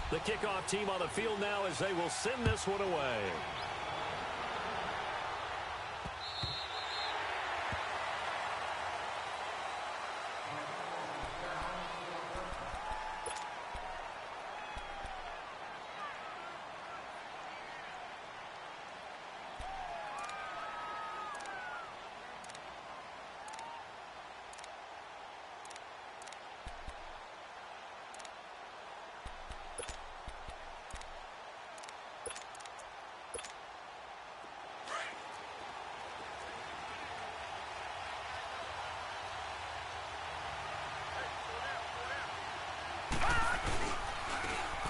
The kickoff team on the field now as they will send this one away.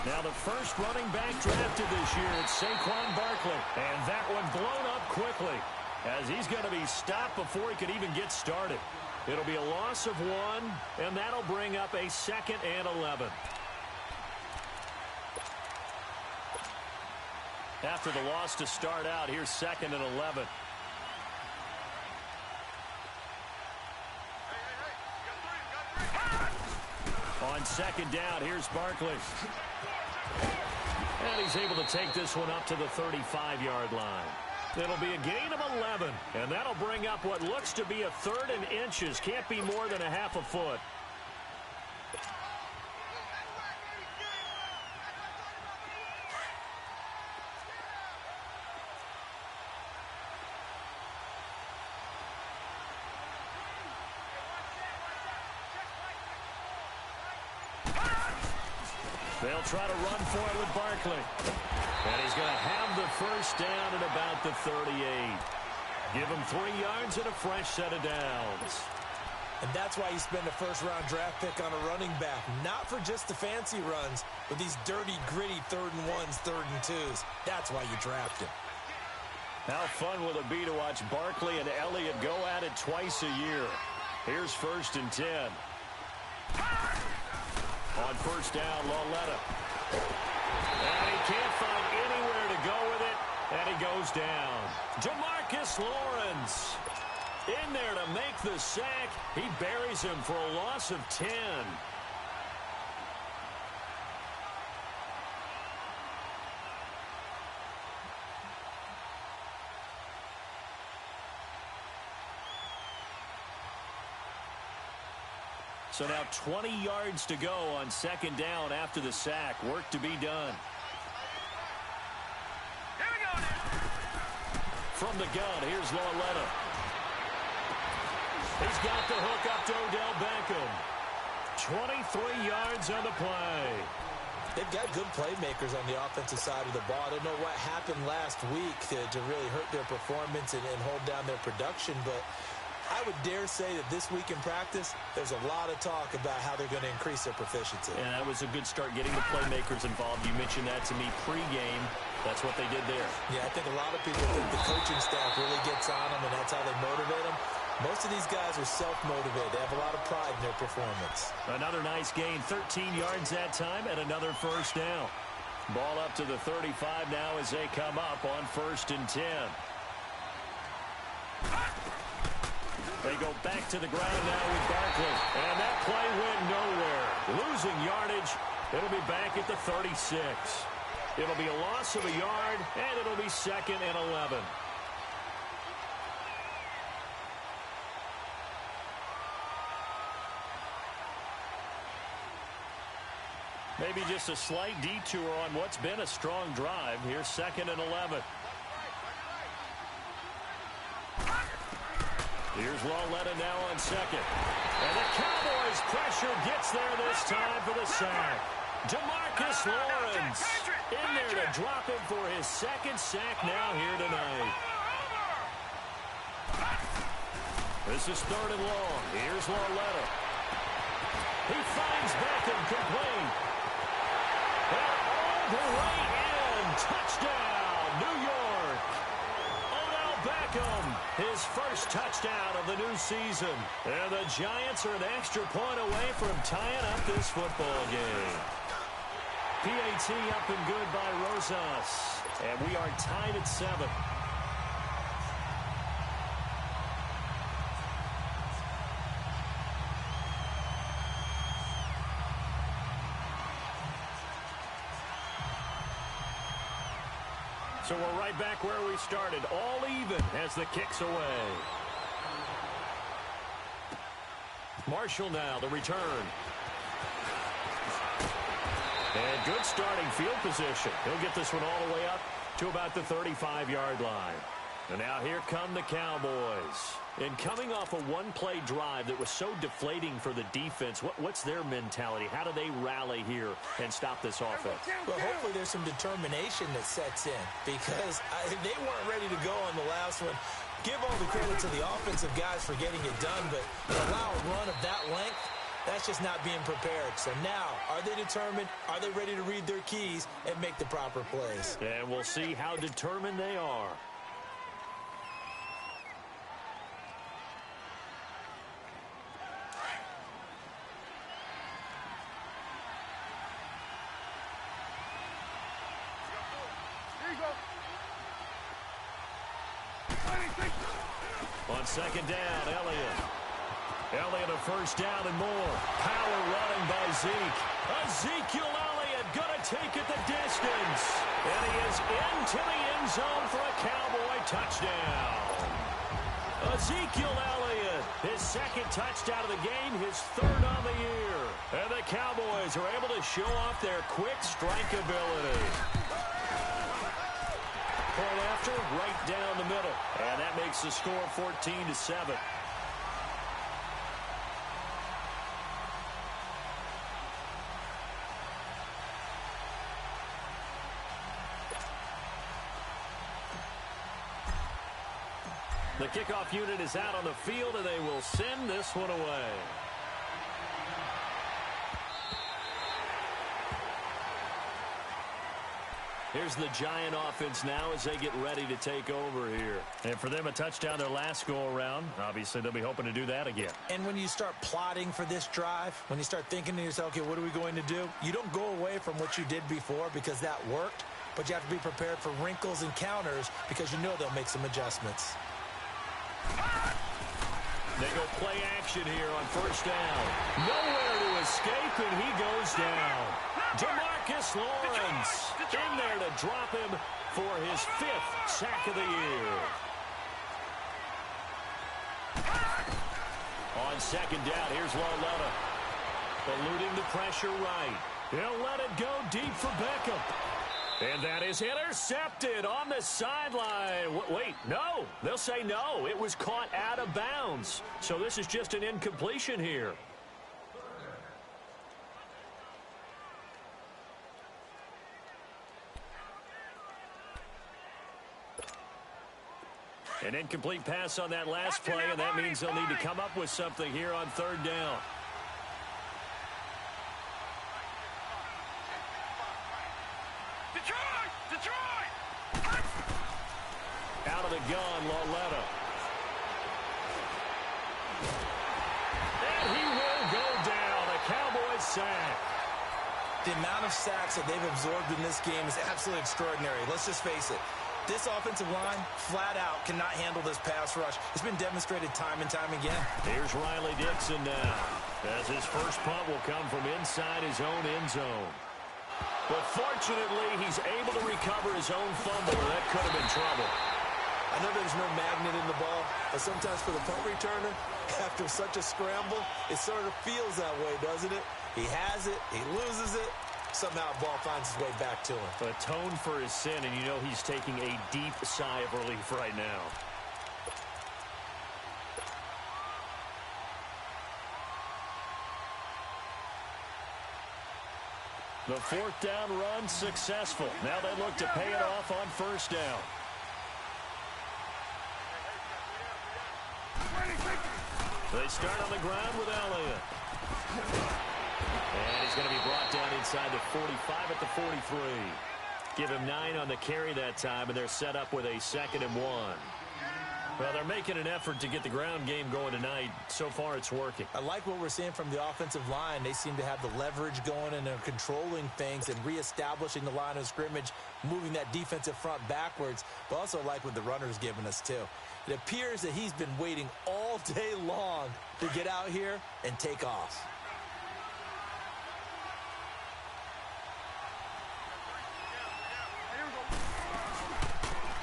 Now the first running back drafted this year, it's Saquon Barkley. And that one blown up quickly as he's going to be stopped before he could even get started. It'll be a loss of 1, and that'll bring up a 2nd and 11. After the loss to start out, here's 2nd and 11. On 2nd down, here's Barkley. And he's able to take this one up to the 35-yard line. It'll be a gain of 11, and that'll bring up what looks to be a 3rd and inches. Can't be more than a half a foot. They'll try to run for it with Barkley. And he's going to have the first down at about the 38. Give him 3 yards and a fresh set of downs. And that's why you spend a first-round draft pick on a running back. Not for just the fancy runs, but these dirty, gritty 3rd and 1s, 3rd and 2s. That's why you draft him. How fun will it be to watch Barkley and Elliott go at it twice a year? Here's 1st and 10. On 1st down, Lauletta. And he can't find anywhere to go with it, and he goes down. Jamarcus Lawrence in there to make the sack. He buries him for a loss of 10. So now 20 yards to go on 2nd down after the sack. Work to be done. Here we go now. From the gun, here's Lauletta. He's got the hook up to Odell Beckham. 23 yards on the play. They've got good playmakers on the offensive side of the ball. I don't know what happened last week to really hurt their performance and hold down their production, but I would dare say that this week in practice, there's a lot of talk about how they're going to increase their proficiency. And that was a good start getting the playmakers involved. You mentioned that to me pregame. That's what they did there. Yeah, I think a lot of people think the coaching staff really gets on them, and that's how they motivate them. Most of these guys are self-motivated. They have a lot of pride in their performance. Another nice gain, 13 yards that time, and another first down. Ball up to the 35 now as they come up on 1st and 10. They go back to the ground now with Barkley. And that play went nowhere. Losing yardage. It'll be back at the 36. It'll be a loss of a yard, and it'll be 2nd and 11. Maybe just a slight detour on what's been a strong drive. Here's 2nd and 11. Here's Lauletta now on 2nd. And the Cowboys' pressure gets there this time for the sack. Jamarcus Lawrence in there to drop him for his 2nd sack now here tonight. This is 3rd and long. Here's Lauletta. He finds Beckham complete. And all the way in. Touchdown, New York. Beckham, his first touchdown of the new season. And the Giants are an extra point away from tying up this football game. PAT up and good by Rosas. And we are tied at 7. So we're right back where we started, all even as the kick's away. Marshall now, the return. And good starting field position. He'll get this one all the way up to about the 35-yard line. And now here come the Cowboys. And coming off a one-play drive that was so deflating for the defense, what's their mentality? How do they rally here and stop this offense? Well, hopefully there's some determination that sets in because they weren't ready to go on the last one. Give all the credit to the offensive guys for getting it done, but allow a run of that length, that's just not being prepared. So now, are they determined? Are they ready to read their keys and make the proper plays? And we'll see how determined they are. On second down, Elliott a first down and more. Power running by Zeke. Ezekiel Elliott gonna take it the distance. And he is into the end zone for a Cowboy touchdown. Ezekiel Elliott, his second touchdown of the game, his third on the year. And the Cowboys are able to show off their quick strike ability. Point after, right down the middle. And that makes the score 14-7. The kickoff unit is out on the field, and they will send this one away. Here's the Giant offense now as they get ready to take over here. And for them, a touchdown their last go-around. Obviously, they'll be hoping to do that again. And when you start plotting for this drive, when you start thinking to yourself, okay, what are we going to do? You don't go away from what you did before because that worked, but you have to be prepared for wrinkles and counters because you know they'll make some adjustments. They go play action here on first down. Nowhere to escape, and he goes down. DeMarcus Lawrence in there to drop him for his 5th sack of the year. On second down, here's Lauletta. Eluding the pressure right. He'll let it go deep for Beckham. And that is intercepted on the sideline. Wait, no. They'll say no. It was caught out of bounds. So this is just an incompletion here. An incomplete pass on that last play, and that means they'll need to come up with something here on third down. Out of the gun, Lauletta. And he will go down. A Cowboys sack. The amount of sacks that they've absorbed in this game is absolutely extraordinary. Let's just face it. This offensive line, flat out, cannot handle this pass rush. It's been demonstrated time and time again. Here's Riley Dixon now, as his first punt will come from inside his own end zone. But fortunately, he's able to recover his own fumble, or that could have been trouble. I know there's no magnet in the ball, but sometimes for the punt returner, after such a scramble, it sort of feels that way, doesn't it? He has it, he loses it, somehow the ball finds its way back to him. Atone for his sin, and you know he's taking a deep sigh of relief right now. The fourth down run successful. Now they look to pay it off on first down. They start on the ground with Elliott. And he's going to be brought down inside the 45 at the 43. Give him 9 on the carry that time, and they're set up with a 2nd and 1. Well, they're making an effort to get the ground game going tonight. So far, it's working. I like what we're seeing from the offensive line. They seem to have the leverage going, and they're controlling things and reestablishing the line of scrimmage, moving that defensive front backwards. But also like what the runner's giving us, too. It appears that he's been waiting all day long to get out here and take off.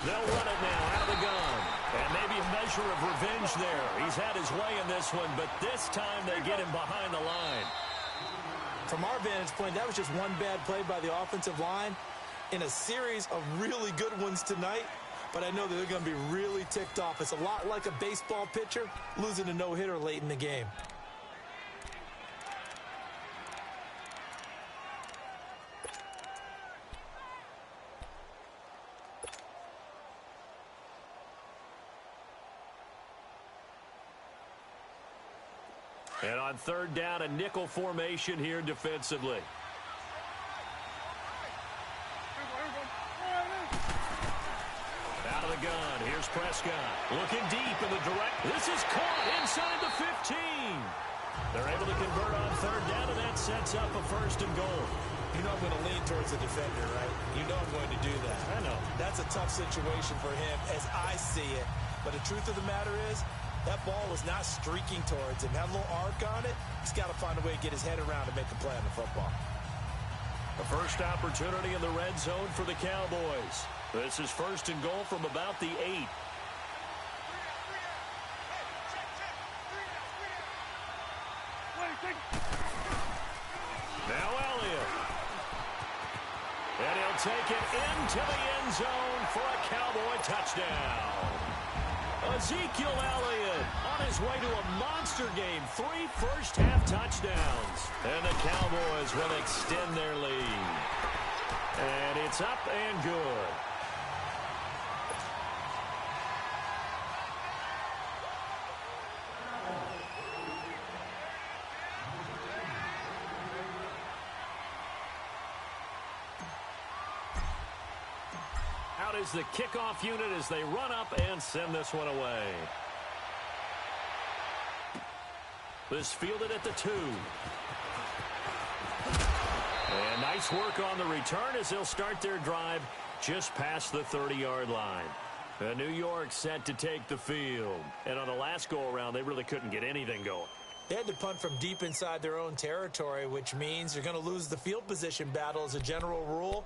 They'll run it now out of the gun. And maybe a measure of revenge there. He's had his way in this one, but this time they get him behind the line. From our vantage point, that was just one bad play by the offensive line in a series of really good ones tonight. But I know that they're going to be really ticked off. It's a lot like a baseball pitcher losing a no-hitter late in the game. And on third down, a nickel formation here defensively. Out of the gun. Here's Prescott. Looking deep in the direct. This is caught inside the 15. They're able to convert on third down, and that sets up a first and goal. You know I'm going to lean towards the defender, right? You know I'm going to do that. I know. That's a tough situation for him as I see it. But the truth of the matter is, that ball was not streaking towards him. Had a little arc on it. He's got to find a way to get his head around and make a play on the football. The first opportunity in the red zone for the Cowboys. This is first and goal from about the 8. Now Elliott. And he'll take it into the end zone for a Cowboy touchdown. Ezekiel Elliott on his way to a monster game. 3 first-half touchdowns. And the Cowboys will extend their lead. And it's up and good. Out is the kickoff unit as they run up and send this one away. This fielded at the 2. And nice work on the return as they'll start their drive just past the 30-yard line. New York set to take the field. And on the last go-around, they really couldn't get anything going. They had to punt from deep inside their own territory, which means you're going to lose the field position battle as a general rule.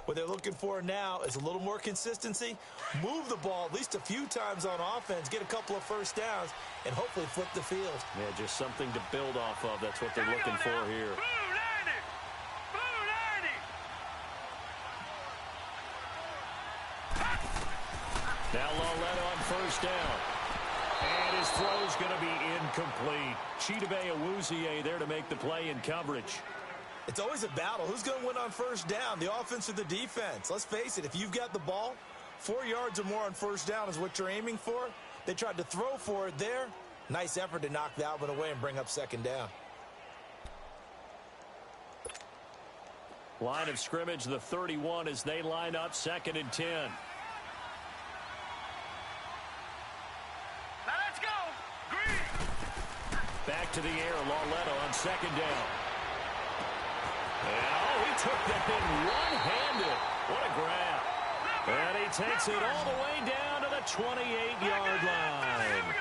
What they're looking for now is a little more consistency, move the ball at least a few times on offense, get a couple of first downs, and hopefully flip the field. Yeah, just something to build off of. That's what they're looking for here. Now Loletta on first down. And his throw's going to be incomplete. Chidobe Awuzie there to make the play in coverage. It's always a battle. Who's going to win on first down, the offense or the defense? Let's face it, if you've got the ball, 4 yards or more on first down is what you're aiming for. They tried to throw for it there. Nice effort to knock that one away and bring up second down. Line of scrimmage, the 31, as they line up 2nd and 10. Now let's go. Green. Back to the air, Loletta on 2nd down. Oh, he took that in one-handed. What a grab. And he takes it all the way down to the 28-yard line.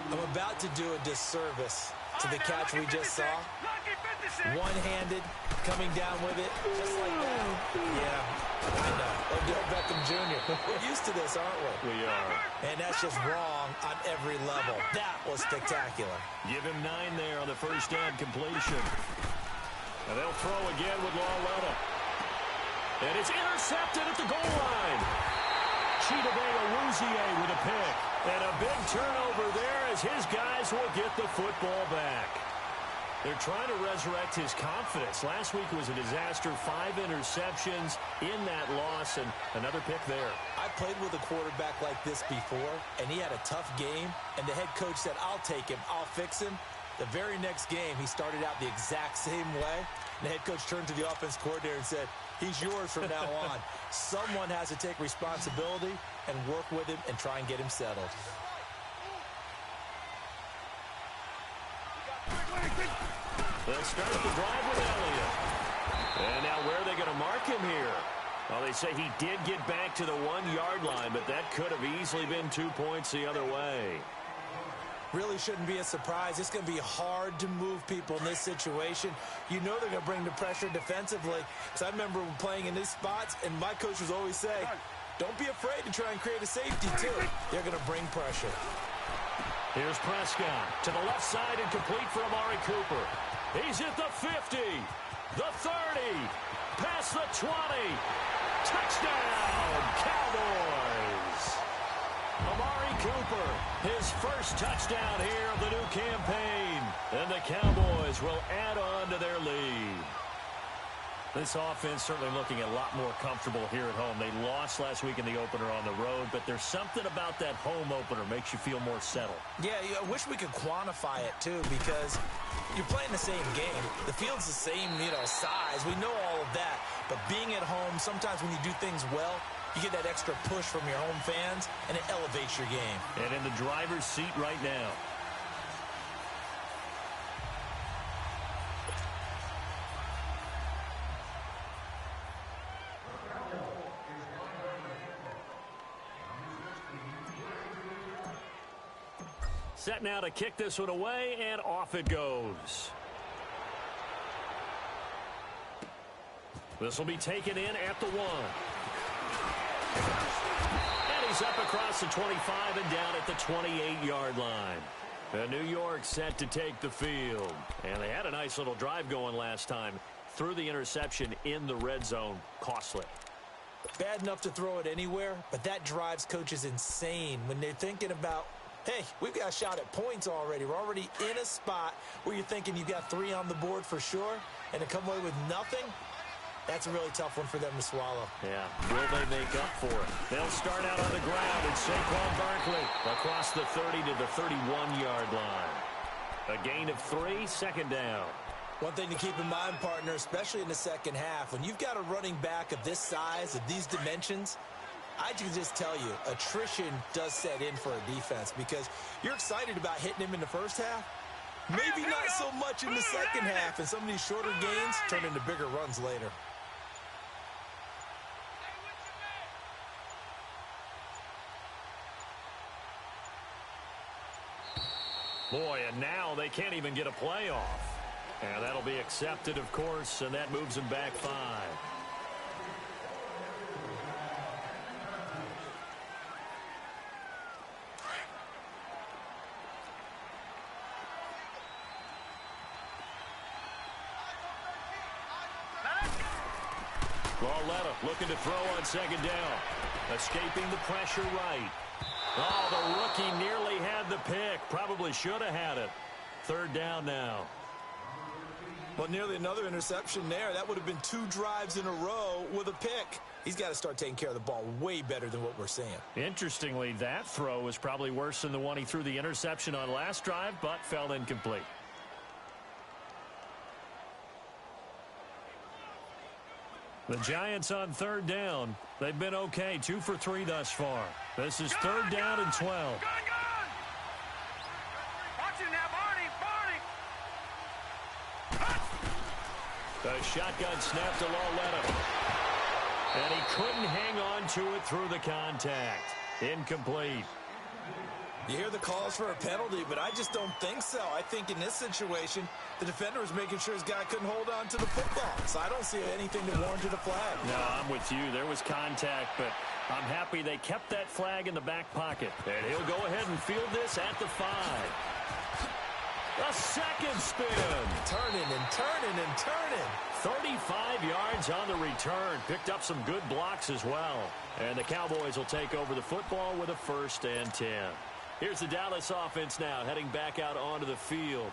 I'm about to do a disservice to the catch we just saw. One-handed, coming down with it, just like that. Yeah, I know. Odell Beckham Jr. We're used to this, aren't we? We are. And that's just wrong on every level. That was spectacular. Give him 9 there on the first down completion. And they'll throw again with Loletta. And it's intercepted at the goal line. Chidobe Awuzie with a pick. And a big turnover there as his guys will get the football back. They're trying to resurrect his confidence. Last week was a disaster. 5 interceptions in that loss, and another pick there. I played with a quarterback like this before, and he had a tough game, and the head coach said, I'll take him, I'll fix him. The very next game, he started out the exact same way. And the head coach turned to the offense coordinator and said, he's yours from now on. Someone has to take responsibility and work with him and try and get him settled. They'll start the drive with Elliott. And now where are they going to mark him here? Well, they say he did get back to the 1-yard line, but that could have easily been 2 points the other way. Really shouldn't be a surprise. It's going to be hard to move people in this situation. You know they're going to bring the pressure defensively. So I remember playing in these spots, and my coach was always saying, don't be afraid to try and create a safety, too. They're going to bring pressure. Here's Prescott to the left side and complete for Amari Cooper. He's at the 50, the 30, past the 20. Touchdown, Cowboys! Amari Cooper, his first touchdown here of the new campaign. And the Cowboys will add on to their lead. This offense certainly looking a lot more comfortable here at home. They lost last week in the opener on the road, but there's something about that home opener makes you feel more settled. Yeah, I wish we could quantify it, too, because you're playing the same game. The field's the same, size. We know all of that. But being at home, sometimes when you do things well, you get that extra push from your home fans, and it elevates your game. And in the driver's seat right now. Set now to kick this one away, and off it goes. This will be taken in at the 1. And he's up across the 25 and down at the 28-yard line. New York set to take the field. And they had a nice little drive going last time. Threw the interception in the red zone. Costly. Bad enough to throw it anywhere, but that drives coaches insane when they're thinking about, hey, we've got a shot at points already. We're already in a spot where you're thinking you've got 3 on the board for sure, and to come away with nothing, that's a really tough one for them to swallow. Yeah, will they make up for it? They'll start out on the ground, and Saquon Barkley across the 30 to the 31-yard line. A gain of 3, second down. One thing to keep in mind, partner, especially in the second half, when you've got a running back of this size, of these dimensions, I can just tell you, attrition does set in for a defense because you're excited about hitting him in the first half. Maybe not so much in the second half, and some of these shorter gains turn into bigger runs later. Boy, and now they can't even get a play off. And that'll be accepted, of course, and that moves them back 5. Lauletta looking to throw on second down. Escaping the pressure right. Oh, the rookie nearly had the pick. Probably should have had it. Third down now. Well, nearly another interception there. That would have been 2 drives in a row with a pick. He's got to start taking care of the ball way better than what we're seeing. Interestingly, that throw was probably worse than the one he threw the interception on last drive, but fell incomplete. The Giants on third down. They've been okay, 2 for 3 thus far. This is third down and 12. Watch it now, Barney. The shotgun snap to Lauletta. And he couldn't hang on to it through the contact. Incomplete. You hear the calls for a penalty, but I just don't think so. I think in this situation, the defender was making sure his guy couldn't hold on to the football. So I don't see anything that warranted a flag. No, I'm with you. There was contact, but I'm happy they kept that flag in the back pocket. And he'll go ahead and field this at the 5. A second spin. Turning and turning and turning. 35 yards on the return. Picked up some good blocks as well. And the Cowboys will take over the football with a 1st and 10. Here's the Dallas offense now, heading back out onto the field.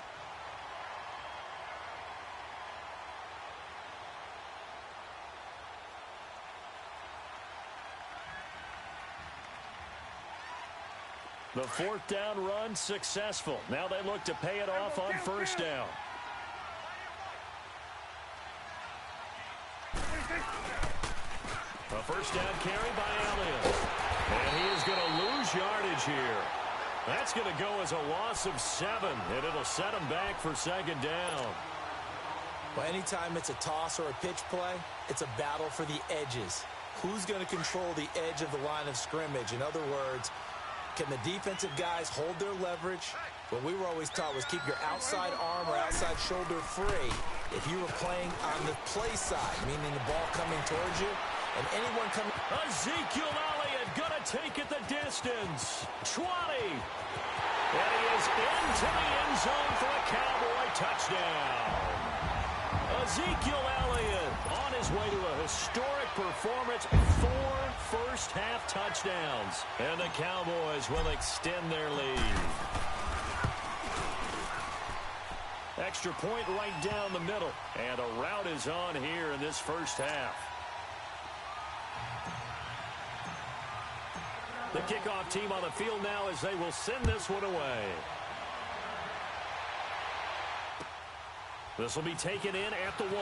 The 4th down run successful. Now they look to pay it off on 1st down. A 1st down carry by Elliott. And he is going to lose yardage here. That's going to go as a loss of 7, and it'll set him back for 2nd down. Well, anytime it's a toss or a pitch play, it's a battle for the edges. Who's going to control the edge of the line of scrimmage? In other words, can the defensive guys hold their leverage? What we were always taught was keep your outside arm or outside shoulder free. If you were playing on the play side, meaning the ball coming towards you, And anyone coming... Ezekiel Elliott gonna take it the distance. 20. And he is into the end zone for a Cowboy touchdown. Ezekiel Elliott on his way to a historic performance. 4 first-half touchdowns. And the Cowboys will extend their lead. Extra point right down the middle. And a rout is on here in this first half. The kickoff team on the field now as they will send this one away. This will be taken in at the 1.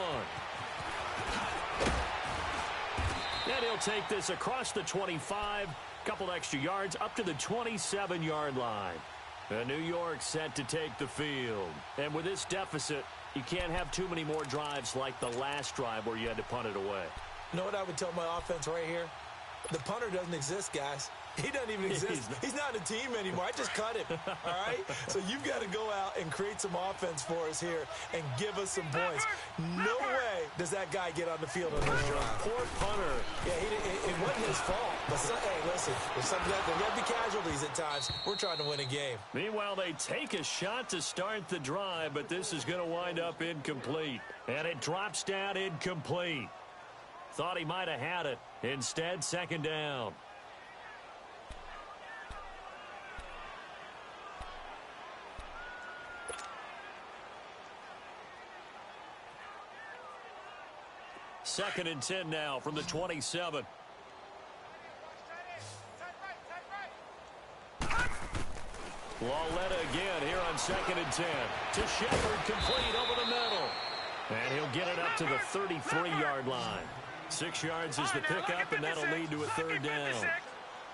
And he'll take this across the 25, couple extra yards up to the 27-yard line. And New York set to take the field. And with this deficit, you can't have too many more drives like the last drive where you had to punt it away. You know what I would tell my offense right here? The punter doesn't exist, guys. He doesn't even exist. He's not a team anymore. I just cut him, all right? So you've got to go out and create some offense for us here and give us some points. No way does that guy get on the field on this drive. Poor punter. Yeah, it wasn't his fault. But hey, listen, there's going to be casualties at times. We're trying to win a game. Meanwhile, they take a shot to start the drive, but this is going to wind up incomplete. And it drops down incomplete. Thought he might have had it. Instead, second down. Second and 10 now from the 27. Lauletta again here on second and 10. To Shepard, complete over the middle. And he'll get it up to the 33-yard line. 6 yards is the pickup, and that'll lead to a third down.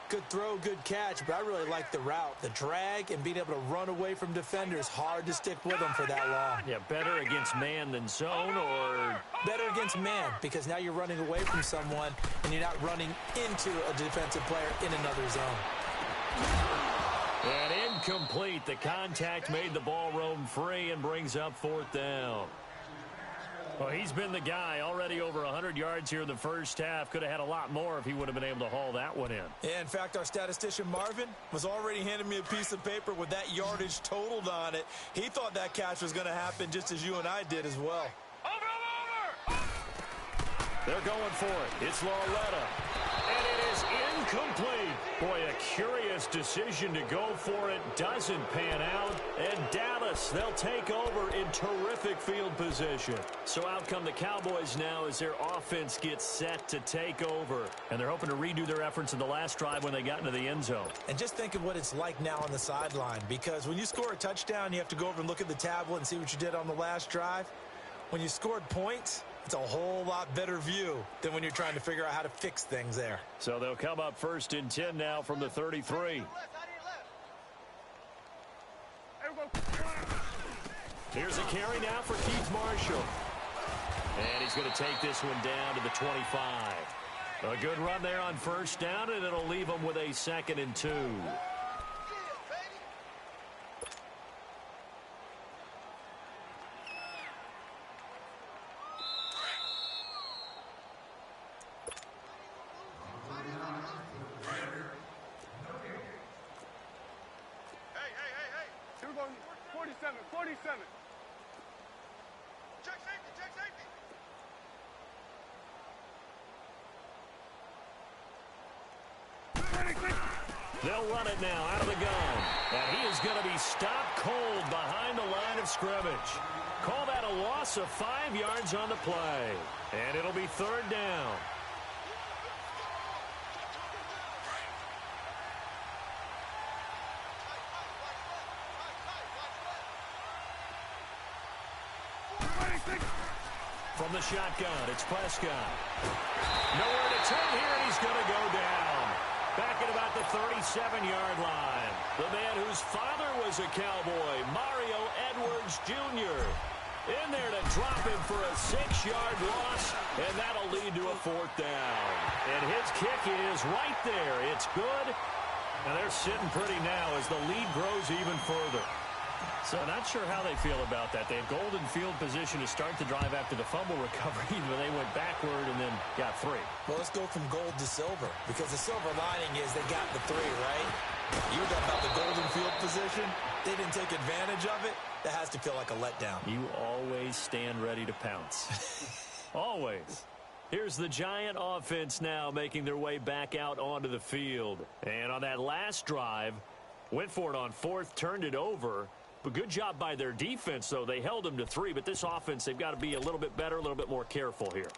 Good throw, good catch, but I really like the route. The drag and being able to run away from defenders, hard to stick with them for that long. Yeah, better against man than zone, or... Better against man, because now you're running away from someone, and you're not running into a defensive player in another zone. And incomplete. The contact made the ball roam free and brings up fourth down. Well, he's been the guy, already over 100 yards here in the first half. Could have had a lot more if he would have been able to haul that one in. Yeah, in fact, our statistician Marvin was already handing me a piece of paper with that yardage totaled on it. He thought that catch was going to happen just as you and I did as well. Over! They're going for it. It's Lauletta. And it is incomplete. Boy, a curious decision to go for it. Doesn't pan out. And Dallas, they'll take over in terrific field position. So out come the Cowboys now as their offense gets set to take over. And they're hoping to redo their efforts in the last drive when they got into the end zone. And just think of what it's like now on the sideline. Because when you score a touchdown, you have to go over and look at the tablet and see what you did on the last drive. When you scored points, it's a whole lot better view than when you're trying to figure out how to fix things there. So they'll come up first and 10 now from the 33. Here's a carry now for Keith Marshall. And he's going to take this one down to the 25. A good run there on first down, and it'll leave him with a 2nd and 2. They'll run it now out of the gun. And he is going to be stopped cold behind the line of scrimmage. Call that a loss of 5 yards on the play. And it'll be third down. From the shotgun, it's Prescott. Nowhere to turn here, and he's going to go down. Back at about the 37-yard line. The man whose father was a Cowboy, Mario Edwards Jr. In there to drop him for a 6-yard loss, and that'll lead to a fourth down. And his kick is right there. It's good, and they're sitting pretty now as the lead grows even further. So not sure how they feel about that. They had golden field position to start the drive after the fumble recovery, but they went backward and then got 3. Well, let's go from gold to silver, because the silver lining is they got the 3, right? You were talking about the golden field position. They didn't take advantage of it. That has to feel like a letdown. You always stand ready to pounce. Always. Here's the Giant offense now making their way back out onto the field. And on that last drive, went for it on 4th, turned it over. But good job by their defense, though. They held them to 3, but this offense, they've got to be a little bit better, a little bit more careful here.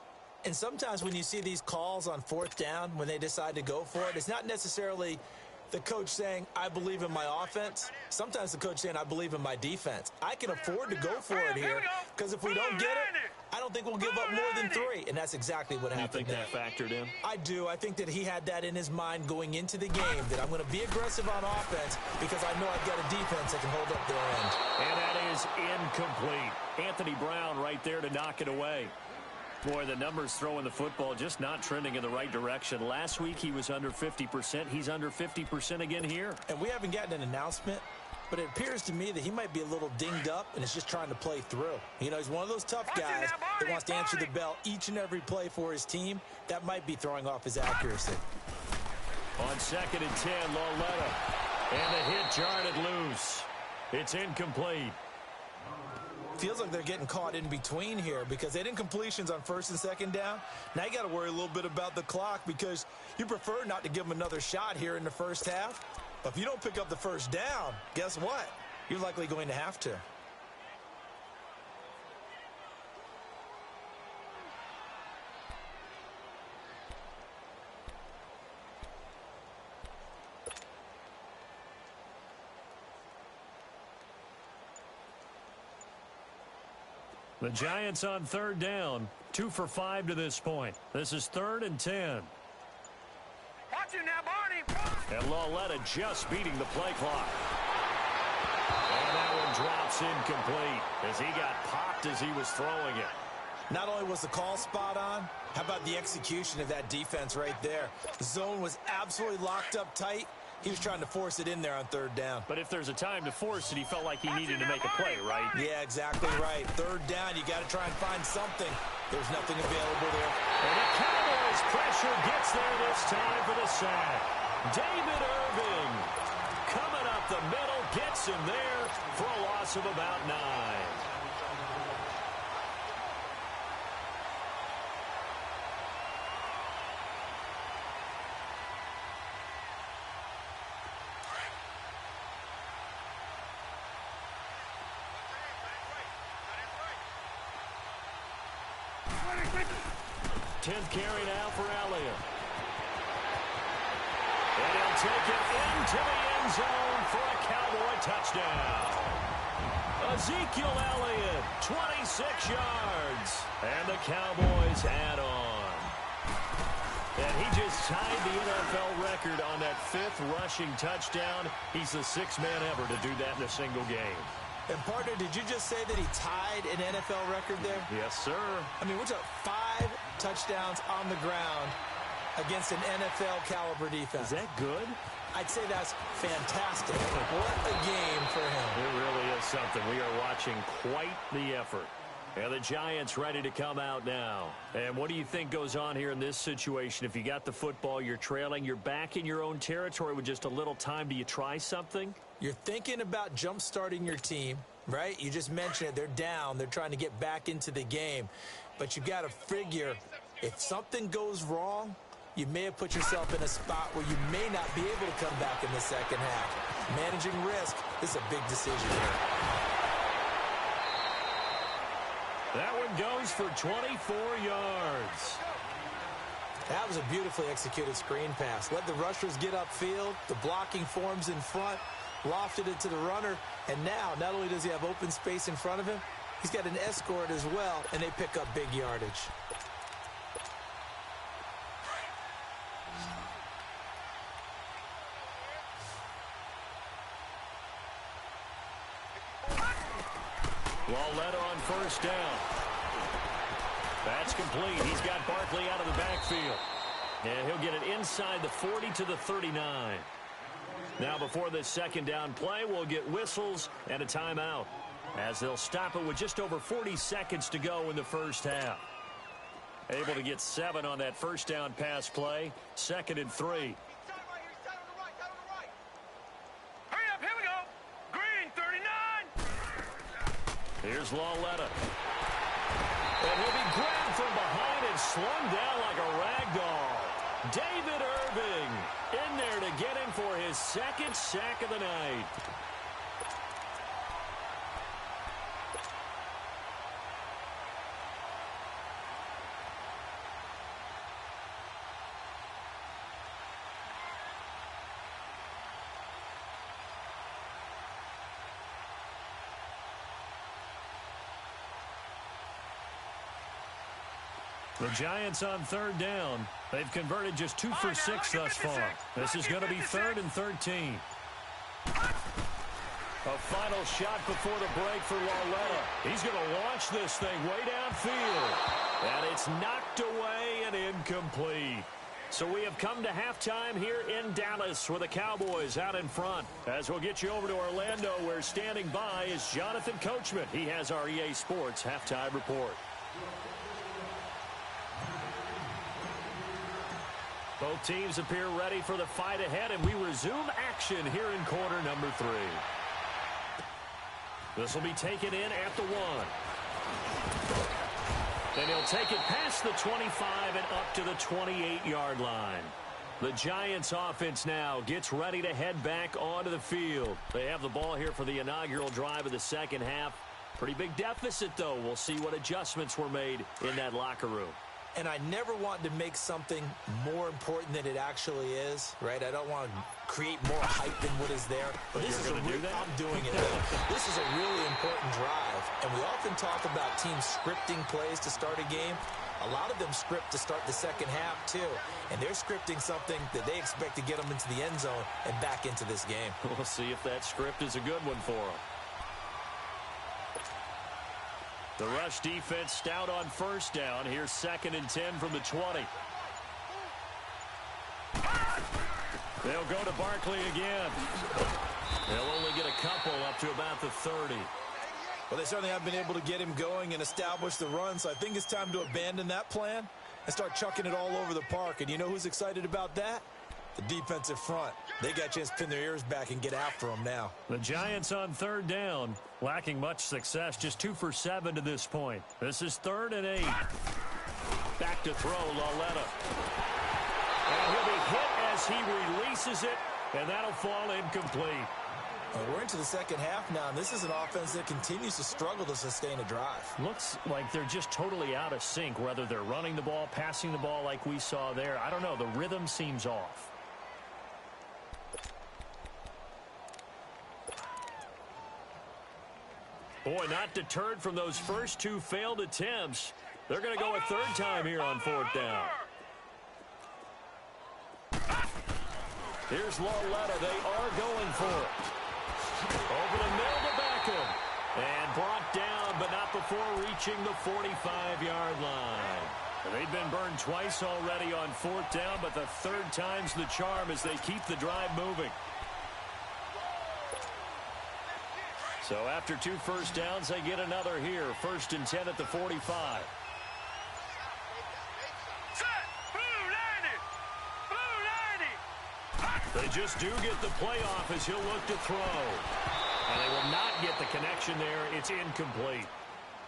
And sometimes when you see these calls on 4th down, when they decide to go for it, it's not necessarily the coach saying, I believe in my offense. Sometimes the coach saying, I believe in my defense. I can afford to go for it here, because if we don't get it, I don't think we'll give up more than 3. And that's exactly what happened. You think that factored in? I do. I think that he had that in his mind going into the game, that I'm going to be aggressive on offense because I know I've got a defense that can hold up their end. And that is incomplete. Anthony Brown right there to knock it away. Boy, the numbers throwing the football just not trending in the right direction. Last week he was under 50%. He's under 50% again here. And we haven't gotten an announcement, but it appears to me that he might be a little dinged up and is just trying to play through. You know, he's one of those tough guys that wants to answer the bell each and every play for his team. That might be throwing off his accuracy. On 2nd and 10, Lauletta. And the hit jarred it loose. It's incomplete. Feels like they're getting caught in between here because they didn't completions on 1st and 2nd down. Now you got to worry a little bit about the clock because you prefer not to give them another shot here in the first half. But if you don't pick up the 1st down, guess what? You're likely going to have to. The Giants on 3rd down, 2 for 5 to this point. This is 3rd and 10. Watch it now, Barney. And Lauletta just beating the play clock. And that one drops incomplete as he got popped as he was throwing it. Not only was the call spot on, how about the execution of that defense right there? The zone was absolutely locked up tight. He was trying to force it in there on 3rd down. But if there's a time to force it, he felt like he needed to make a play, right? Yeah, exactly right. 3rd down, you got to try and find something. There's nothing available there. And the Cowboys pressure gets there this time for the sack. David Irving coming up the middle, gets him there for a loss of about 9. Tenth carry now for Elliott. And he'll take it into the end zone for a Cowboy touchdown. Ezekiel Elliott, 26 yards. And the Cowboys add on. And he just tied the NFL record on that 5th rushing touchdown. He's the 6th man ever to do that in a single game. And, partner, did you just say that he tied an NFL record there? Yes, sir. I mean, we're talking 5 touchdowns on the ground against an NFL-caliber defense. Is that good? I'd say that's fantastic. What a game for him. It really is something. We are watching quite the effort. And the Giants ready to come out now. And what do you think goes on here in this situation? If you got the football, you're trailing, you're back in your own territory with just a little time. Do you try something? You're thinking about jump-starting your team, right? You just mentioned it. They're down. They're trying to get back into the game. But you got to figure if something goes wrong, you may have put yourself in a spot where you may not be able to come back in the second half. Managing risk is a big decision here. That one goes for 24 yards. That was a beautifully executed screen pass. Let the rushers get upfield. The blocking forms in front. Lofted it to the runner. And now, not only does he have open space in front of him, he's got an escort as well, and they pick up big yardage. Lauletta on 1st down. That's complete. He's got Barkley out of the backfield. And he'll get it inside the 40 to the 39. Now before this second down play, we'll get whistles and a timeout, as they'll stop it with just over 40 seconds to go in the first half. Able to get 7 on that first down pass play. 2nd and 3. Hurry up, here we go. Green, 39. Here's Lauletta. And he'll be grabbed from behind and slung down like a rag doll. David Irving in there to get him for his 2nd sack of the night. The Giants on 3rd down. They've converted just 2 for 6 thus far. This is going to be 3rd and 13. A final shot before the break for Lauletta. He's going to launch this thing way downfield. And it's knocked away and incomplete. So we have come to halftime here in Dallas with the Cowboys out in front. As we'll get you over to Orlando, where standing by is Jonathan Coachman. He has our EA Sports halftime report. Both teams appear ready for the fight ahead, and we resume action here in quarter number 3. This will be taken in at the 1. And he'll take it past the 25 and up to the 28-yard line. The Giants offense now gets ready to head back onto the field. They have the ball here for the inaugural drive of the second half. Pretty big deficit, though. We'll see what adjustments were made in that locker room. And I never want to make something more important than it actually is, right? I don't want to create more hype than what is there. But this is I'm doing it. This is a really important drive. And we often talk about teams scripting plays to start a game. A lot of them script to start the second half, too. And they're scripting something that they expect to get them into the end zone and back into this game. We'll see if that script is a good one for them. The rush defense stout on 1st down. Here's 2nd and 10 from the 20. They'll go to Barkley again. They'll only get a couple up to about the 30. Well, they certainly haven't been able to get him going and establish the run, so I think it's time to abandon that plan and start chucking it all over the park. And you know who's excited about that? The defensive front. They got a chance to pin their ears back and get after them now. The Giants on 3rd down, lacking much success, just 2 for 7 to this point. This is 3rd and 8. Back to throw, Lauletta. And he'll be hit as he releases it, and that'll fall incomplete. We're into the second half now, and this is an offense that continues to struggle to sustain a drive. Looks like they're just totally out of sync, whether they're running the ball, passing the ball like we saw there. I don't know. The rhythm seems off. Boy, not deterred from those first 2 failed attempts. They're going to go a 3rd time here on 4th down. Here's Lauletta. They are going for it. Over the middle to Beckham. And brought down, but not before reaching the 45-yard line. They've been burned twice already on 4th down, but the 3rd time's the charm as they keep the drive moving. So after 2 first downs, they get another here. 1st and 10 at the 45. They just do get the playoff as he'll look to throw. And they will not get the connection there. It's incomplete.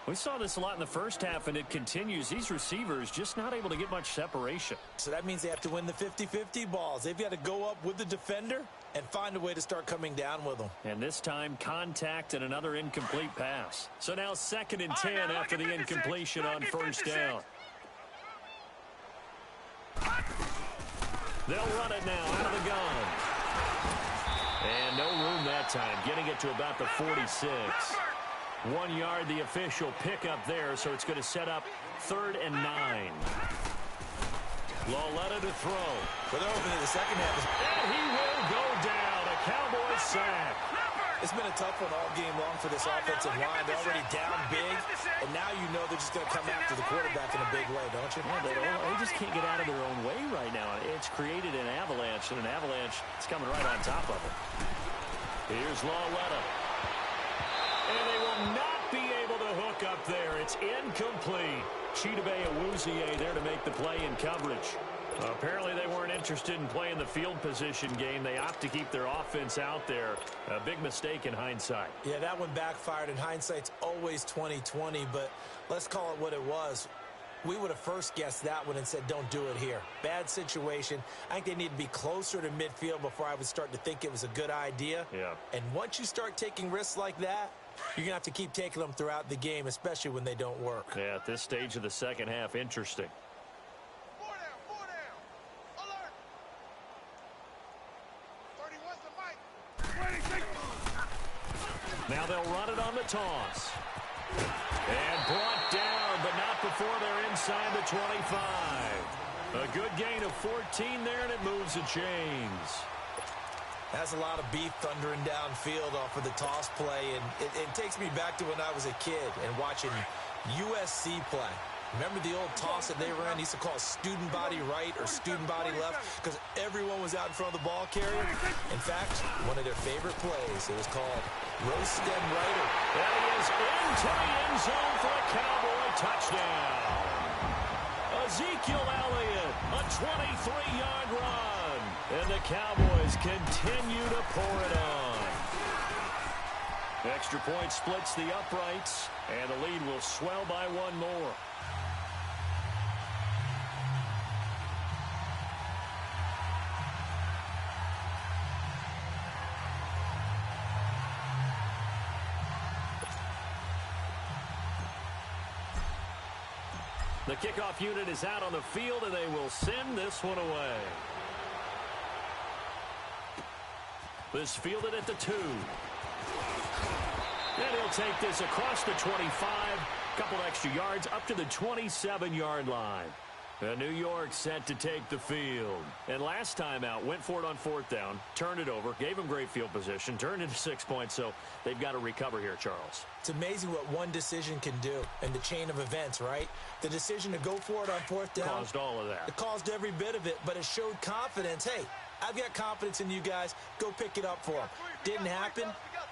We saw this a lot in the first half, and it continues. These receivers just not able to get much separation. So that means they have to win the 50-50 balls. They've got to go up with the defender and find a way to start coming down with them. And this time, contact and another incomplete pass. So now 2nd and 10 after the incompletion on 1st down. They'll run it now out of the gun. And no room that time, getting it to about the 46. 1 yard, the official pickup there, so it's going to set up 3rd and 9. Lauletta to throw. But they're opening the second half. And he will go down. A Cowboys sack. It's been a tough one all game long for this offensive line. They're already down big, and now you know they're just going to come after the quarterback in a big way, don't you? Yeah, they just can't get out of their own way right now. It's created an avalanche, and an avalanche is coming right on top of it. Here's Lauletta. And they will not be able to hook up there. It's incomplete. Chidobe Awuzie there to make the play in coverage. Apparently they weren't interested in playing the field position game. They opt to keep their offense out there. A big mistake in hindsight. Yeah, that one backfired, and hindsight's always 20/20, but let's call it what it was. We would have first guessed that one and said, don't do it here. Bad situation. I think they need to be closer to midfield before I would start to think it was a good idea. Yeah. And once you start taking risks like that, you're going to have to keep taking them throughout the game, especially when they don't work. Yeah, at this stage of the second half, interesting. Four down. Alert. 31's the mic. Now they'll run it on the toss. And brought down, but not before they're inside the 25. A good gain of 14 there, and it moves the chains. That's a lot of beef thundering downfield off of the toss play, and it takes me back to when I was a kid and watching USC play. Remember the old toss that they ran? They used to call student body right or student body left because everyone was out in front of the ball carrier. In fact, one of their favorite plays, it was called roast stem righter. And he is into the end zone for a Cowboy touchdown. Ezekiel Elliott, a 23-yard run. And the Cowboys continue to pour it on. Extra point splits the uprights, and the lead will swell by one more. The kickoff unit is out on the field, and they will send this one away. This fielded at the 2. And he'll take this across the 25. Couple extra yards up to the 27-yard line. New York set to take the field. And last time out, went for it on fourth down, turned it over, gave them great field position, turned into 6 points, so they've got to recover here, Charles. It's amazing what one decision can do in the chain of events, right? The decision to go for it on fourth down. Caused all of that. It caused every bit of it, but it showed confidence. Hey, I've got confidence in you guys. Go pick it up for them. Didn't happen.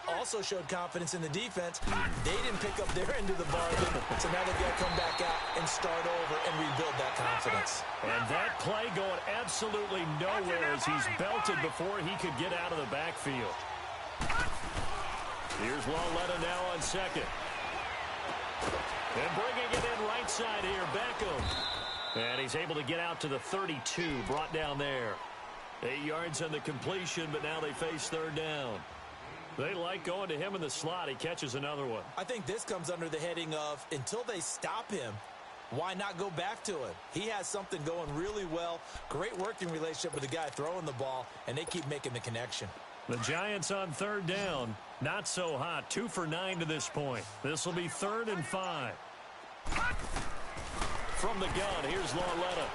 Also showed confidence in the defense. They didn't pick up their end of the bargain, so now they've got to come back out and start over and rebuild that confidence. And that play going absolutely nowhere as he's belted before he could get out of the backfield. Here's Lauletta now on second. And bringing it in right side here, Beckham. And he's able to get out to the 32, brought down there. 8 yards on the completion, but now they face third down. They like going to him in the slot. He catches another one. I think this comes under the heading of, until they stop him, why not go back to him? He has something going really well. Great working relationship with the guy throwing the ball, and they keep making the connection. The Giants on third down. Not so hot. 2 for 9 to this point. This will be 3rd and 5. From the gun, here's Lauletta.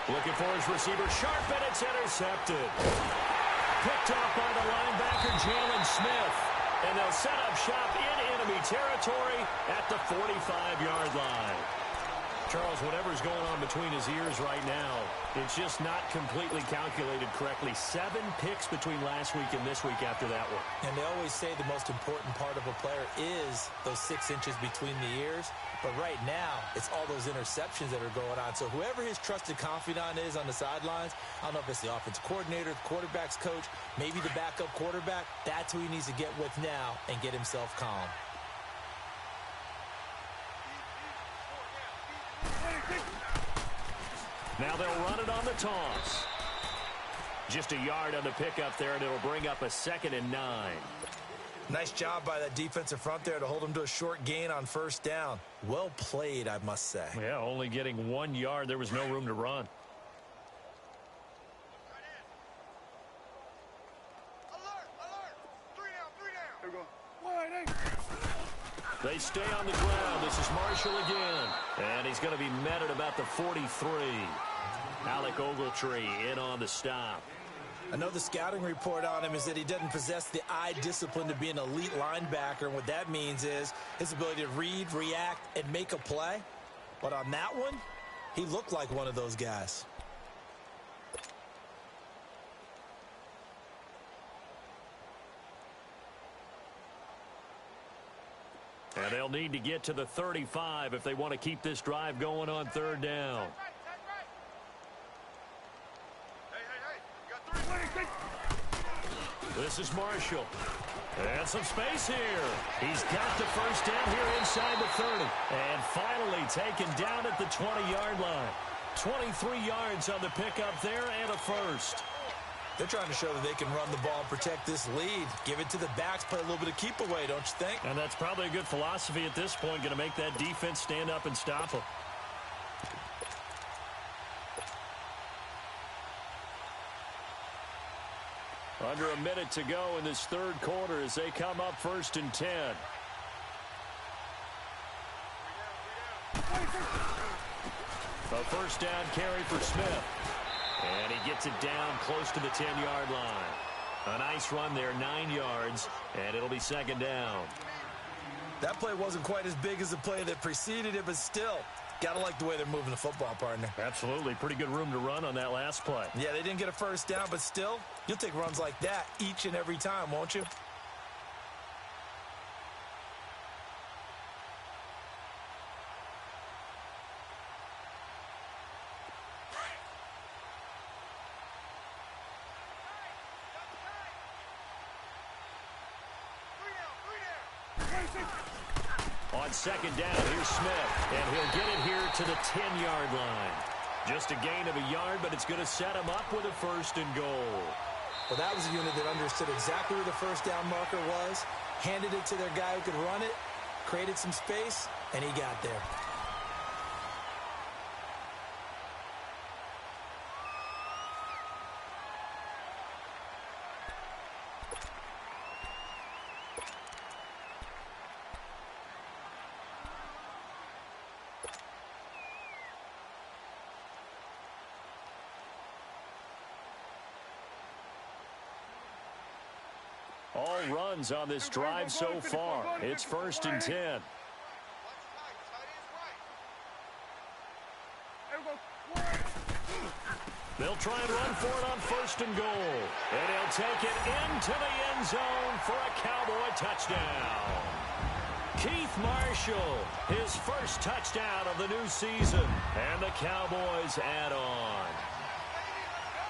Looking for his receiver. Sharp, and it's intercepted. Picked off by the linebacker, Jalen Smith. And they'll set up shop in enemy territory at the 45-yard line. Charles, whatever's going on between his ears right now, it's just not completely calculated correctly. 7 picks between last week and this week after that one. And they always say the most important part of a player is those 6 inches between the ears. But right now, it's all those interceptions that are going on. So whoever his trusted confidant is on the sidelines, I don't know if it's the offensive coordinator, the quarterback's coach, maybe the backup quarterback, that's who he needs to get with now and get himself calm. Now they'll run it on the toss. Just a yard on the pickup there, and it'll bring up a 2nd and 9. Nice job by that defensive front there to hold him to a short gain on first down. Well played, I must say. Yeah, only getting 1 yard. There was no room to run. Alert! 3 down. Here we go. They stay on the ground. This is Marshall again. And he's going to be met at about the 43. Alec Ogletree in on the stop. I know the scouting report on him is that he doesn't possess the eye discipline to be an elite linebacker, and what that means is his ability to read, react, and make a play. But on that one, he looked like one of those guys. And they'll need to get to the 35 if they want to keep this drive going on third down. This is Marshall. And some space here. He's got the first down here inside the 30. And finally taken down at the 20-yard line. 23 yards on the pickup there and a first. They're trying to show that they can run the ball and protect this lead. Give it to the backs, play a little bit of keep away, don't you think? And that's probably a good philosophy at this point, going to make that defense stand up and stop them. Under a minute to go in this third quarter as they come up 1st and 10. A first down carry for Smith. And he gets it down close to the 10-yard line. A nice run there, 9 yards, and it'll be second down. That play wasn't quite as big as the play that preceded it, but still, got to like the way they're moving the football, partner. Absolutely. Pretty good room to run on that last play. Yeah, they didn't get a first down, but still, you'll take runs like that each and every time, won't you? On second down, here's Smith, and he'll get it here to the 10-yard line. Just a gain of a yard, but it's going to set him up with a 1st and goal. Well, that was a unit that understood exactly where the first down marker was, handed it to their guy who could run it, created some space, and he got there. All runs on this drive so far. It's 1st and 10. They'll try and run for it on 1st and goal. And he'll take it into the end zone for a Cowboy touchdown. Keith Marshall, his first touchdown of the new season. And the Cowboys add on.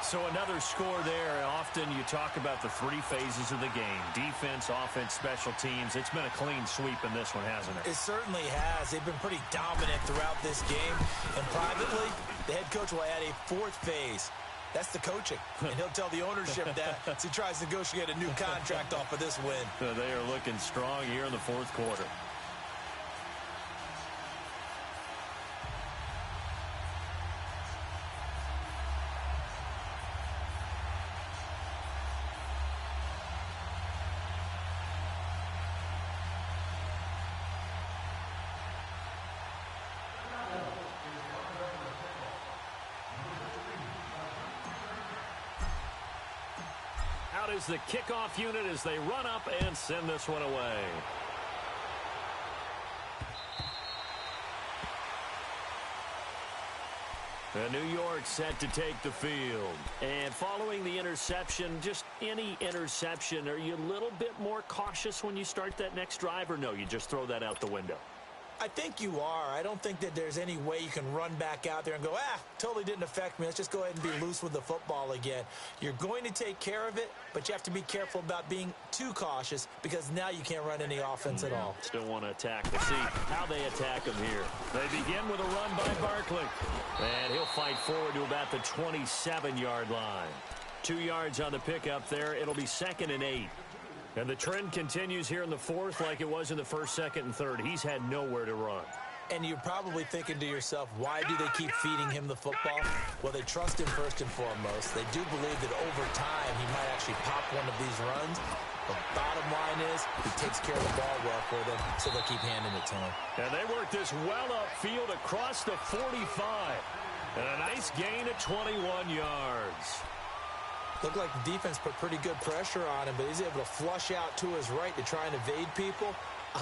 So another score there. Often you talk about the 3 phases of the game. Defense, offense, special teams. It's been a clean sweep in this one, hasn't it? It certainly has. They've been pretty dominant throughout this game. And privately, the head coach will add a 4th phase. That's the coaching. And he'll tell the ownership that as he tries to negotiate a new contract off of this win. So they are looking strong here in the 4th quarter. Out is the kickoff unit as they run up and send this one away. And New York set to take the field. And following the interception, just any interception, are you a little bit more cautious when you start that next drive, or no, you just throw that out the window? I think you are. I don't think that there's any way you can run back out there and go, totally didn't affect me. Let's just go ahead and be loose with the football again. You're going to take care of it, but you have to be careful about being too cautious because now you can't run any offense at all. Still want to attack. We'll see how they attack him here. They begin with a run by Barkley. And he'll fight forward to about the 27-yard line. 2 yards on the pickup there. It'll be 2nd and 8. And the trend continues here in the 4th like it was in the 1st, 2nd, and 3rd. He's had nowhere to run. And you're probably thinking to yourself, why do they keep feeding him the football? Well, they trust him first and foremost. They do believe that over time he might actually pop one of these runs. The bottom line is he takes care of the ball well for them, so they'll keep handing it to him. And they work this well upfield across the 45. And a nice gain at 21 yards. Looked like the defense put pretty good pressure on him, but he's able to flush out to his right to try and evade people.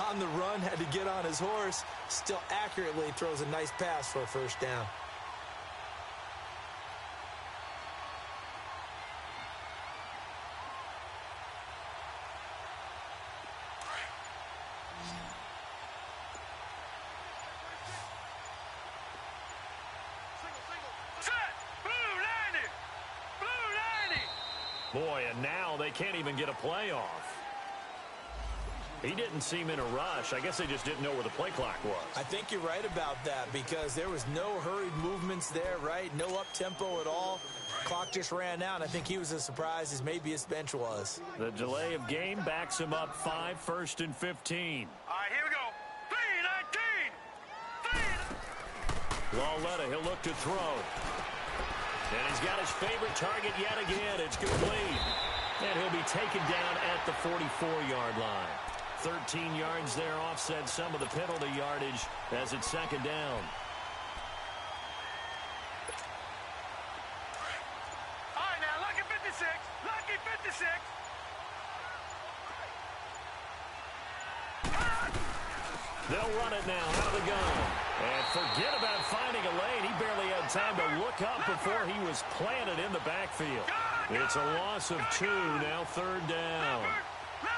On the run, had to get on his horse. Still accurately throws a nice pass for a first down. Boy, and now they can't even get a play off. He didn't seem in a rush. I guess they just didn't know where the play clock was. I think you're right about that because there was no hurried movements there, right? No up-tempo at all. Clock just ran out, and I think he was as surprised as maybe his bench was. The delay of game backs him up 5, 1st and 15. All right, here we go. 3-19. Lauletta, he'll look to throw. And he's got his favorite target yet again. It's complete. And he'll be taken down at the 44-yard line. 13 yards there offset some of the penalty yardage as it's second down. All right, now, lucky 56. Lucky 56. They'll run it now out of the gun. And forget about finding a lane. He barely had time to look up before he was planted in the backfield. It's a loss of 2, now third down.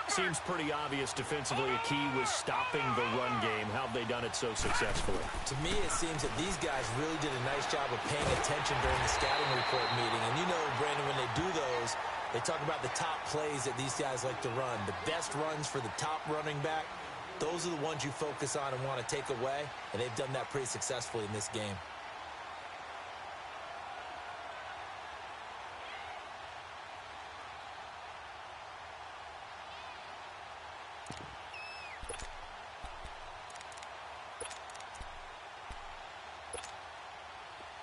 Seems pretty obvious defensively a key was stopping the run game. How have they done it so successfully? To me, it seems that these guys really did a nice job of paying attention during the scouting report meeting. And you know, Brandon, when they do those, they talk about the top plays that these guys like to run. The best runs for the top running back. Those are the ones you focus on and want to take away, and they've done that pretty successfully in this game.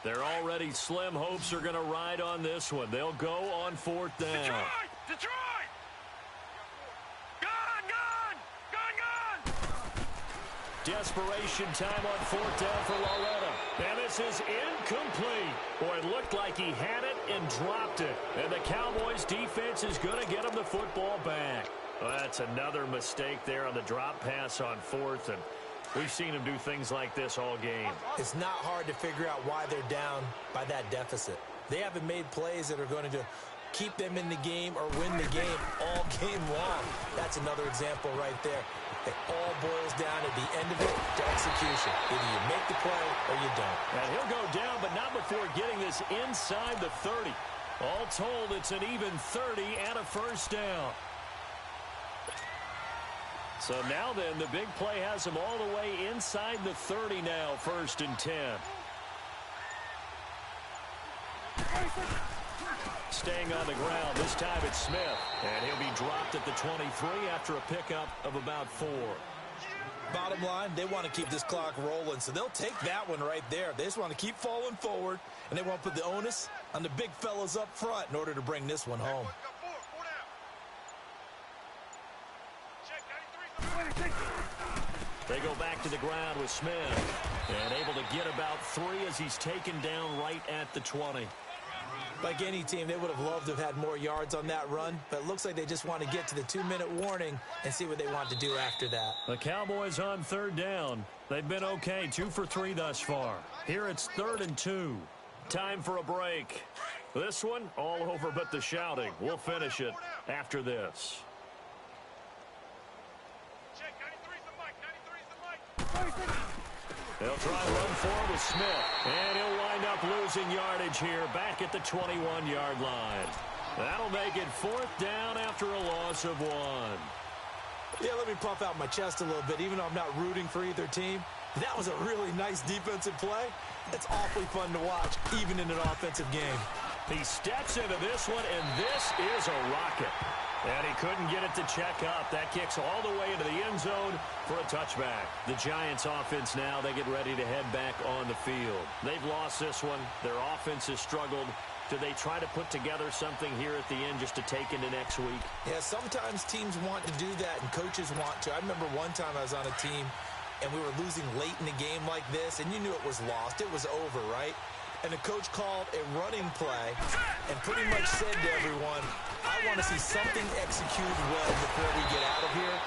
They're already slim hopes are going to ride on this one. They'll go on 4th down. Detroit! Gone! Desperation time on 4th down for Lauletta. And this is incomplete. Boy, it looked like he had it and dropped it. And the Cowboys defense is going to get him the football back. Well, that's another mistake there on the drop pass on 4th. And we've seen him do things like this all game. It's not hard to figure out why they're down by that deficit. They haven't made plays that are going to keep them in the game or win the game all game long. That's another example right there. It all boils down at the end of it to execution. Either you make the play or you don't. And he'll go down, but not before getting this inside the 30. All told, it's an even 30 and a first down. So now then, the big play has him all the way inside the 30 now, 1st and 10. Staying on the ground, this time it's Smith. And he'll be dropped at the 23 after a pickup of about 4. Bottom line, they want to keep this clock rolling, so they'll take that one right there. They just want to keep falling forward, and they want to put the onus on the big fellas up front in order to bring this one home. They go back to the ground with Smith. And able to get about 3 as he's taken down right at the 20. Like any team, they would have loved to have had more yards on that run, but it looks like they just want to get to the 2-minute warning and see what they want to do after that. The Cowboys on 3rd down. They've been okay, 2 for 3 thus far. Here it's 3rd and 2. Time for a break. This one, all over but the shouting. We'll finish it after this. They'll try and run forward with Smith. And he'll wind up losing yardage here back at the 21-yard line. That'll make it 4th down after a loss of 1. Yeah, let me puff out my chest a little bit, even though I'm not rooting for either team. That was a really nice defensive play. It's awfully fun to watch, even in an offensive game. He steps into this one, and this is a rocket. And he couldn't get it to check up. That kicks all the way into the end zone for a touchback. The Giants offense now, they get ready to head back on the field. They've lost this one. Their offense has struggled. Do they try to put together something here at the end just to take into next week? Yeah, sometimes teams want to do that, and coaches want to. I remember one time I was on a team, and we were losing late in the game like this, and you knew it was lost. It was over, right? and the coach called a running play and pretty much said to everyone, I want to see something executed well before we get out of here.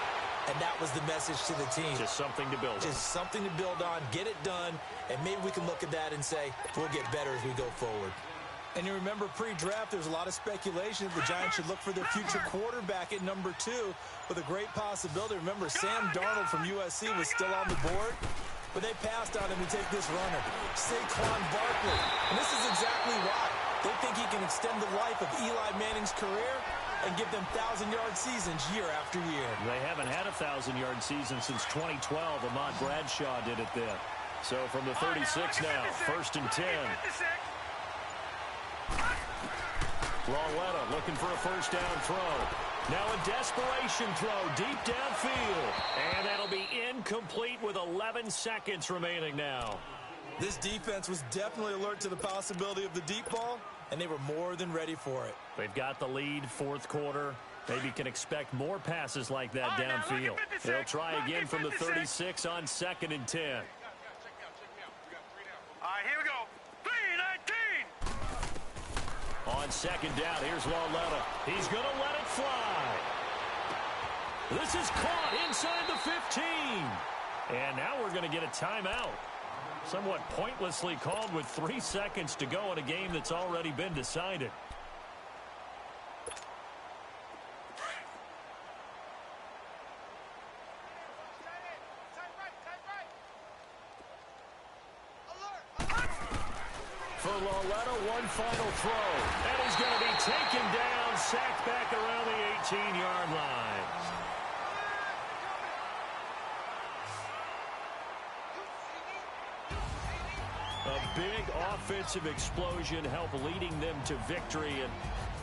And that was the message to the team. Just something to build on. Just something to build on, get it done, and maybe we can look at that and say, we'll get better as we go forward. And you remember pre-draft, there's a lot of speculation that the Giants should look for their future quarterback at number 2 with a great possibility. Remember, Sam Darnold from USC was still on the board, but they passed on him to take this runner, Saquon Barkley. And this is exactly why. They think he can extend the life of Eli Manning's career and give them 1,000-yard seasons year after year. They haven't had a 1,000-yard season since 2012. Ahmad Bradshaw did it then. So from the 36 now, 1st and 10. Lauletta looking for a first down throw. Now a desperation throw deep downfield. And that'll be incomplete with 11 seconds remaining now. This defense was definitely alert to the possibility of the deep ball, and they were more than ready for it. They've got the lead, 4th quarter. Maybe can expect more passes like that downfield. They'll try again from the 36 on 2nd and 10. All right, here we go. 3-19. On 2nd down, here's Lauletta. He's going to let it fly. This is caught inside the 15. And now we're going to get a timeout. Somewhat pointlessly called with 3 seconds to go in a game that's already been decided. For Lauletta, one final throw. And he's going to be taken down, sacked back around the 18-yard line. A big offensive explosion helped leading them to victory. And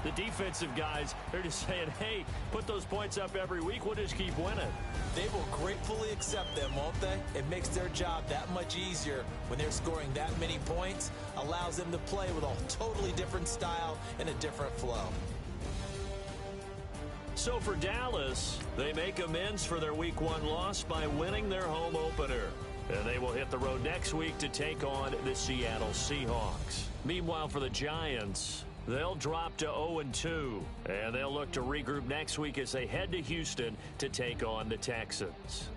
the defensive guys, they're just saying, hey, put those points up every week. We'll just keep winning. They will gratefully accept them, won't they? It makes their job that much easier when they're scoring that many points. Allows them to play with a totally different style and a different flow. So for Dallas, they make amends for their Week 1 loss by winning their home opener. And they will hit the road next week to take on the Seattle Seahawks. Meanwhile, for the Giants, they'll drop to 0-2. And they'll look to regroup next week as they head to Houston to take on the Texans.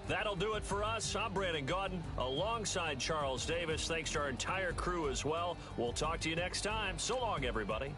That'll do it for us. I'm Brandon Gaudin alongside Charles Davis. Thanks to our entire crew as well. We'll talk to you next time. So long, everybody.